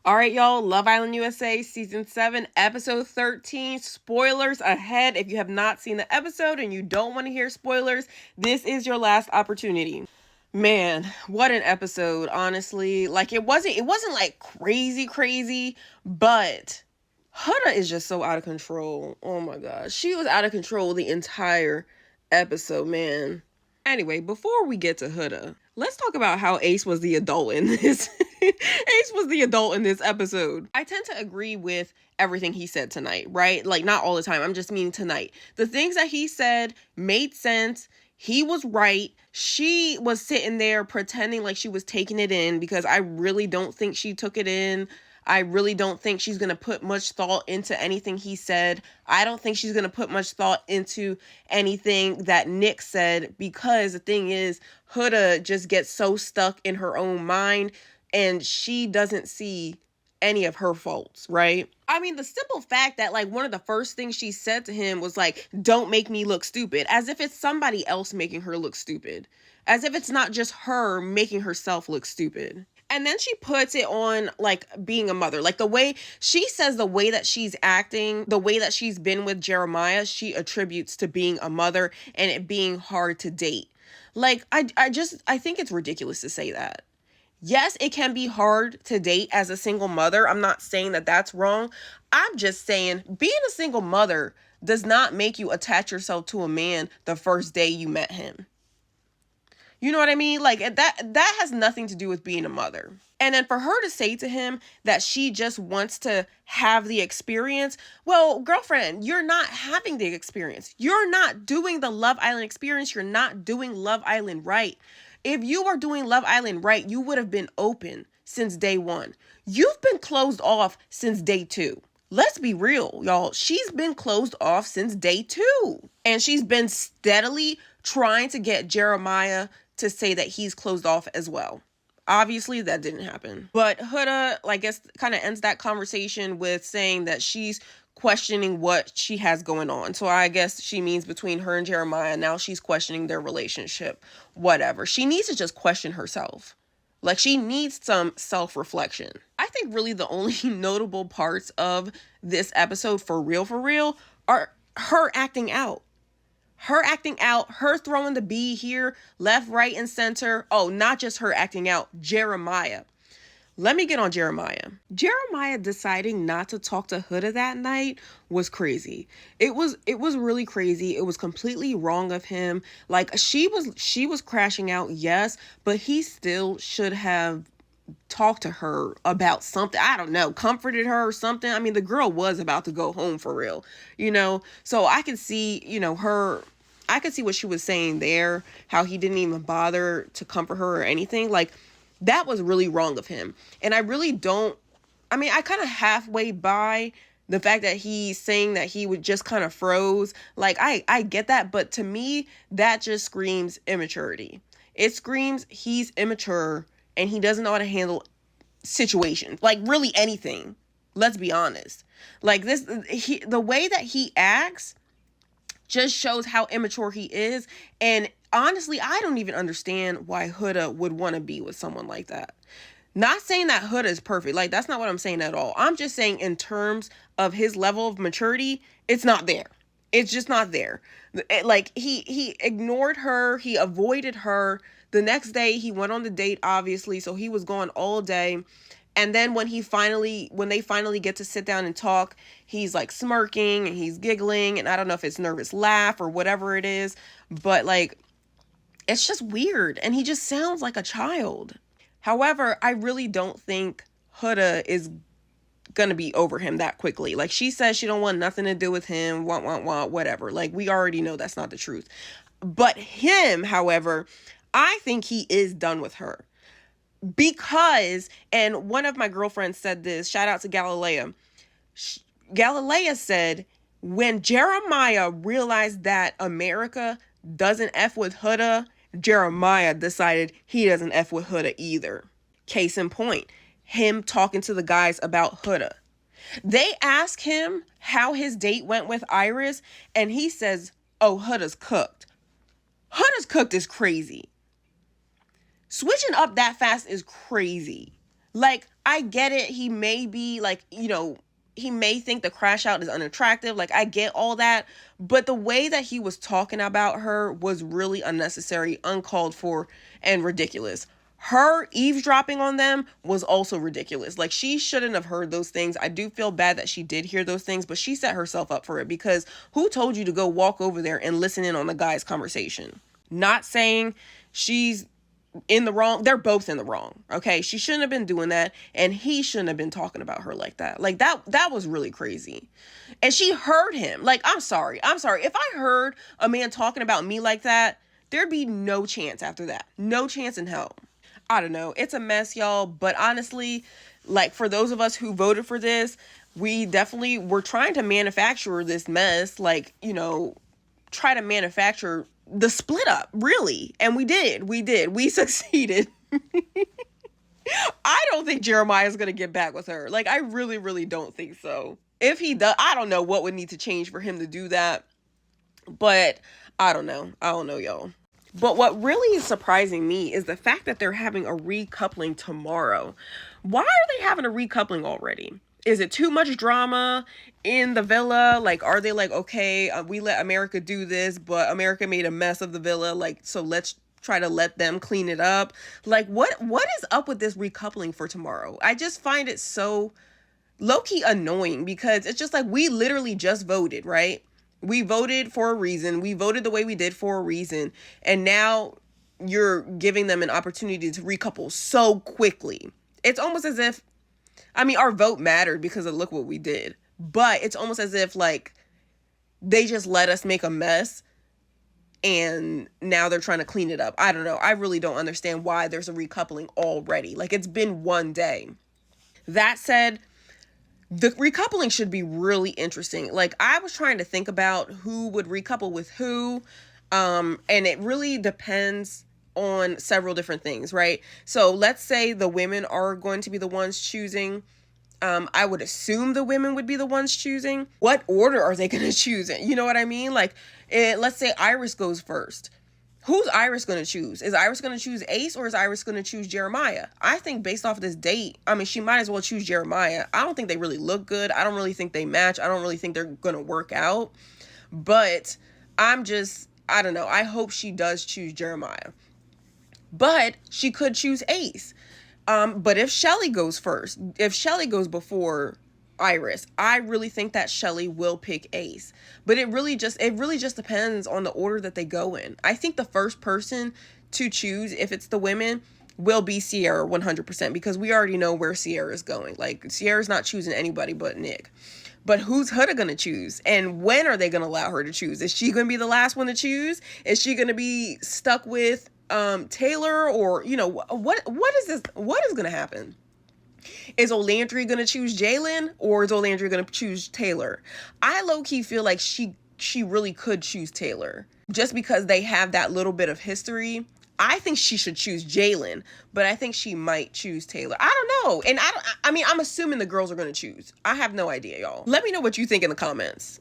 All right, y'all, Love Island USA Season 7, Episode 13. Spoilers ahead. If you have not seen the episode and you don't want to hear spoilers, this is your last opportunity. Man, what an episode, honestly. Like, it wasn't like crazy, but Huda is just so out of control. Oh my gosh. She was out of control the entire episode, man. Anyway, before we get to Huda, let's talk about how Ace was the adult in this. Ace was the adult in this episode. I tend to agree with everything he said tonight, right? Like, not all the time. I'm just meaning tonight. The things that he said made sense. He was right. She was sitting there pretending like she was taking it in because I really don't think she took it in. I really don't think she's going to put much thought into anything he said. I don't think she's going to put much thought into anything that Nick said because the thing is, Huda just gets so stuck in her own mind and she doesn't see any of her faults, right? I mean, the simple fact that like one of the first things she said to him was like, don't make me look stupid, as if it's somebody else making her look stupid, as if it's not just her making herself look stupid. And then she puts it on like being a mother, like the way she says, the way that she's acting, the way that she's been with Jeremiah, she attributes to being a mother and it being hard to date. Like, I think it's ridiculous to say that. Yes, it can be hard to date as a single mother. I'm not saying that that's wrong. I'm just saying being a single mother does not make you attach yourself to a man the first day you met him. You know what I mean? Like that has nothing to do with being a mother. And then for her to say to him that she just wants to have the experience. Well, girlfriend, you're not having the experience. You're not doing the Love Island experience. You're not doing Love Island right. If you were doing Love Island right, you would have been open since day one. You've been closed off since day 2. Let's be real, y'all. She's been closed off since day 2. And she's been steadily trying to get Jeremiah to say that he's closed off as well. Obviously, that didn't happen. But Huda, I guess, kind of ends that conversation with saying that she's questioning what she has going on. So I guess she means between her and Jeremiah. Now she's questioning their relationship. Whatever. She needs to just question herself. Like, she needs some self-reflection. I think really the only notable parts of this episode for real are her acting out. Her acting out, her throwing the B here, left, right, and center. Oh, not just her acting out, Jeremiah. Let me get on Jeremiah. Jeremiah deciding not to talk to Huda that night was crazy. It was really crazy. It was completely wrong of him. Like, she was crashing out, yes, but he still should have talked to her about something. I don't know, comforted her or something. I mean, the girl was about to go home for real, so I could see, I could see what she was saying there, how he didn't even bother to comfort her or anything. Like, that was really wrong of him. And I kind of halfway buy the fact that he's saying that he would just kind of froze. Like, I get that, but to me, that just screams immaturity. It screams he's immature and he doesn't know how to handle situations, like really anything. Let's be honest. Like the way that he acts just shows how immature he is. And honestly, I don't even understand why Huda would want to be with someone like that. Not saying that Huda is perfect. Like, that's not what I'm saying at all. I'm just saying in terms of his level of maturity, it's not there. It's just not there. Like, he ignored her. He avoided her. The next day, he went on the date, obviously. So he was gone all day. And then when they finally get to sit down and talk, he's like smirking and he's giggling. And I don't know if it's nervous laugh or whatever it is. But like, it's just weird. And he just sounds like a child. However, I really don't think Huda is going to be over him that quickly. Like, she says she don't want nothing to do with him, whatever. Like, we already know that's not the truth. But him, however, I think he is done with her. Because, and one of my girlfriends said this, shout out to Galilea. Galilea said, when Jeremiah realized that America doesn't F with Huda, Jeremiah decided he doesn't F with Huda either. Case in point, him talking to the guys about Huda. They ask him how his date went with Iris, and he says, oh, Huda's cooked. Huda's cooked is crazy. Switching up that fast is crazy. Like, I get it. He may be like, he may think the crash out is unattractive. Like, I get all that. But the way that he was talking about her was really unnecessary, uncalled for, and ridiculous. Her eavesdropping on them was also ridiculous. Like, she shouldn't have heard those things. I do feel bad that she did hear those things, but she set herself up for it, because who told you to go walk over there and listen in on the guy's conversation? Not saying she's in the wrong. They're both in the wrong. Okay. She shouldn't have been doing that. And he shouldn't have been talking about her like that. Like, that was really crazy. And she heard him. Like, I'm sorry. If I heard a man talking about me like that, there'd be no chance after that. No chance in hell. I don't know. It's a mess, y'all. But honestly, like, for those of us who voted for this, we definitely were trying to manufacture this mess. Like, try to manufacture the split up, really. And we did. We succeeded. I don't think Jeremiah is going to get back with her. Like, I really, really don't think so. If he does, I don't know what would need to change for him to do that. But I don't know. Y'all. But what really is surprising me is the fact that they're having a recoupling tomorrow. Why are they having a recoupling already? Is it too much drama in the villa? Like, are they like, okay, we let America do this, but America made a mess of the villa. Like, so let's try to let them clean it up. Like, what is up with this recoupling for tomorrow? I just find it so low-key annoying, because it's just like, we literally just voted, right? We voted for a reason. We voted the way we did for a reason. And now you're giving them an opportunity to recouple so quickly. It's almost as if, our vote mattered because of look what we did. But it's almost as if, like, they just let us make a mess and now they're trying to clean it up. I don't know. I really don't understand why there's a recoupling already. Like, it's been one day. That said, the recoupling should be really interesting. Like, I was trying to think about who would recouple with who. And it really depends on several different things, right? So let's say the women are going to be the ones choosing. I would assume the women would be the ones choosing. What order are they going to choose in? You know what I mean? Like, let's say Iris goes first. Who's Iris going to choose? Is Iris going to choose Ace, or is Iris going to choose Jeremiah? I think based off of this date, she might as well choose Jeremiah. I don't think they really look good. I don't really think they match. I don't really think they're going to work out. But I don't know. I hope she does choose Jeremiah. But she could choose Ace. But if Shelly goes first, if Shelly goes before Iris, I really think that Shelly will pick Ace. But it really just depends on the order that they go in. I think the first person to choose, if it's the women, will be Sierra 100%, because we already know where Sierra is going. Like, Sierra's not choosing anybody but Nick. But who's Huda going to choose? And when are they going to allow her to choose? Is she going to be the last one to choose? Is she going to be stuck with Taylor, or what is this? What is going to happen? Is Olandry going to choose Jalen, or is Olandry going to choose Taylor? I low-key feel like she really could choose Taylor, just because they have that little bit of history. I think she should choose Jalen, but I think she might choose Taylor. I don't know. And I'm assuming the girls are going to choose. I have no idea, y'all. Let me know what you think in the comments.